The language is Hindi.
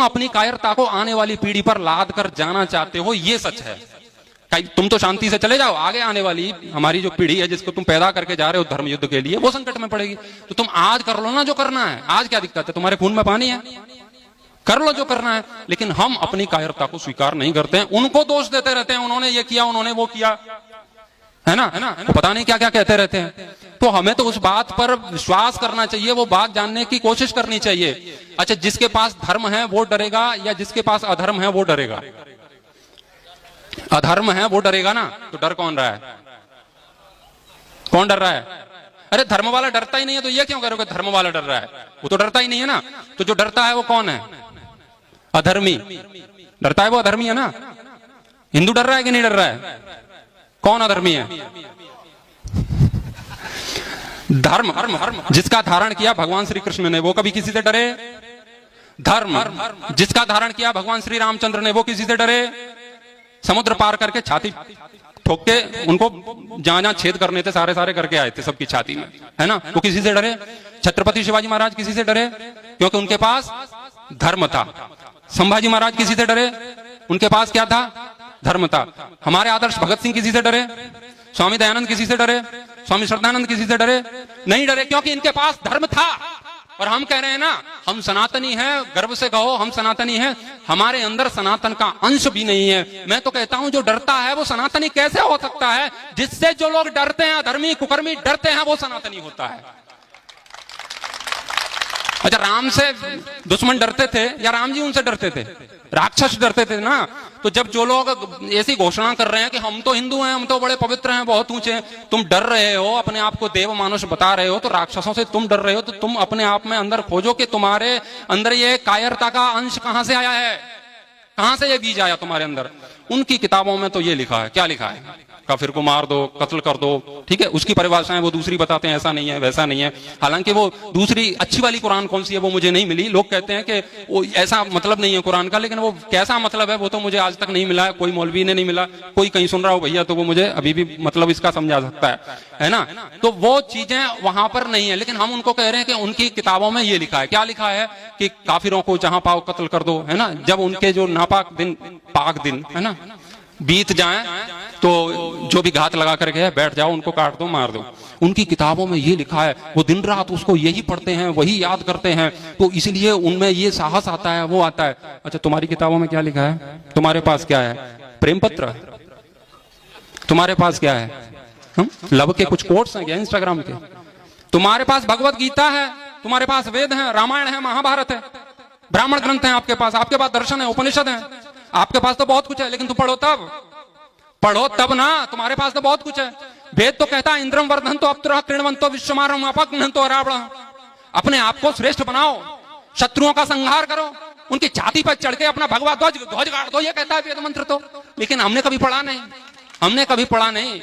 अपनी कायरता को आने वाली पीढ़ी पर लाद कर जाना चाहते हो, ये सच है। तुम तो शांति से चले जाओ, आगे आने वाली हमारी जो पीढ़ी है जिसको तुम पैदा करके जा रहे हो धर्म युद्ध के लिए, वो संकट में पड़ेगी। तो तुम आज कर लो ना जो करना है। आज क्या दिक्कत है? तुम्हारे खून में पानी है, कर लो जो करना है। लेकिन हम अपनी कायरता को स्वीकार नहीं करते हैं, उनको दोष देते रहते हैं, उन्होंने ये किया, उन्होंने वो किया, है ना, तो पता नहीं क्या क्या कहते रहते हैं। तो हमें तो उस बात पर विश्वास करना चाहिए, वो बात जानने की कोशिश करनी चाहिए। अच्छा, जिसके पास धर्म है वो डरेगा या जिसके पास अधर्म है वो डरेगा? अधर्म है वो डरेगा ना। तो डर कौन रहा है? कौन डर रहा है? अरे धर्म वाला डरता ही नहीं है, तो ये क्यों करोगे धर्म वाला डर रहा है? वो तो डरता ही नहीं है ना। तो जो डरता है वो कौन है? अधर्मी। डरता है वो अधर्मी है ना। हिंदू डर रहा है कि नहीं डर रहा है? कौन अधर्मी है? धर्म जिसका धारण किया भगवान श्री कृष्ण ने, वो कभी किसी से डरे? धर्म जिसका धारण किया भगवान श्री रामचंद्र ने, वो किसी से डरे? समुद्र पार करके छाती ठोक के उनको जहां जहां छेद करने थे सारे सारे करके आए थे सबकी छाती में, है ना। वो किसी से डरे? छत्रपति शिवाजी महाराज किसी से डरे? क्योंकि उनके पास धर्म था। संभाजी महाराज किसी से डरे? उनके पास क्या था? धर्म था। हमारे आदर्श भगत सिंह किसी से डरे? स्वामी दयानंद किसी से डरे? स्वामी श्रद्धानंद किसी से डरे? नहीं डरे, क्योंकि इनके पास धर्म था। और हम कह रहे हैं ना, हम सनातनी हैं, गर्व से कहो हम सनातनी हैं। हमारे अंदर सनातन का अंश भी नहीं है। मैं तो कहता हूं जो डरता है वो सनातनी कैसे हो सकता है? जिससे जो लोग डरते हैं, अधर्मी कुकर्मी डरते हैं, वो सनातनी होता है। अच्छा, राम से दुश्मन डरते थे या राम जी उनसे डरते थे? राक्षस डरते थे ना। तो जब जो लोग ऐसी घोषणा कर रहे हैं कि हम तो हिंदू हैं, हम तो बड़े पवित्र हैं, बहुत ऊंचे हैं, तुम डर रहे हो, अपने आप को देव मानुष बता रहे हो, तो राक्षसों से तुम डर रहे हो, तो तुम अपने आप में अंदर खोजो कि तुम्हारे अंदर ये कायरता का अंश कहां से आया है, कहां से ये बीज आया तुम्हारे अंदर। उनकी किताबों में तो ये लिखा है। क्या लिखा है? काफिर को मार दो, कत्ल कर दो, ठीक है। उसकी परिभाषाएं वो दूसरी बताते हैं, ऐसा नहीं है वैसा नहीं है। हालांकि वो दूसरी अच्छी वाली कुरान कौन सी है वो मुझे नहीं मिली। लोग कहते हैं कि वो ऐसा मतलब नहीं है कुरान का, लेकिन वो कैसा मतलब है वो तो मुझे आज तक नहीं मिला है, कोई मौलवी ने नहीं मिला। कोई कहीं सुन रहा हो भैया तो वो मुझे अभी भी मतलब इसका समझा सकता है ना। तो वो चीजें वहां पर नहीं है, लेकिन हम उनको कह रहे हैं कि उनकी किताबों में ये लिखा है। क्या लिखा है? कि काफिरों को जहां पाओ कत्ल कर दो, है ना। जब उनके जो नापाक दिन, पाक दिन, है ना, बीत जाए तो जो भी घात लगा कर गए बैठ जाओ, उनको काट दो, मार दो। उनकी किताबों में ये लिखा है। वो दिन रात उसको यही पढ़ते हैं, वही याद करते हैं, तो इसलिए उनमें ये साहस आता है, वो आता है। अच्छा, तुम्हारी किताबों में क्या लिखा है? तुम्हारे पास क्या है? प्रेम पत्र? तुम्हारे पास क्या है? लव के कुछ कोट्स हैं क्या इंस्टाग्राम के? तुम्हारे पास भगवत गीता है, तुम्हारे पास वेद है, रामायण है, महाभारत है, ब्राह्मण ग्रंथ है आपके पास दर्शन है, उपनिषद है, आपके पास तो बहुत कुछ है। लेकिन तुम पढ़ो तब ना, तुम्हारे पास तो बहुत कुछ है। वेद तो कहता है इंद्रम वर्धन तो अप्तुरः कृण्वन्तो विश्वमारं अपघ्नन्तो रावणः। अपने आप को श्रेष्ठ बनाओ, शत्रुओं का संहार करो, उनकी छाती पर चढ़ के अपना भगवा ध्वज गाड़ दो, ये कहता है वेद मंत्र तो। लेकिन हमने कभी पढ़ा नहीं।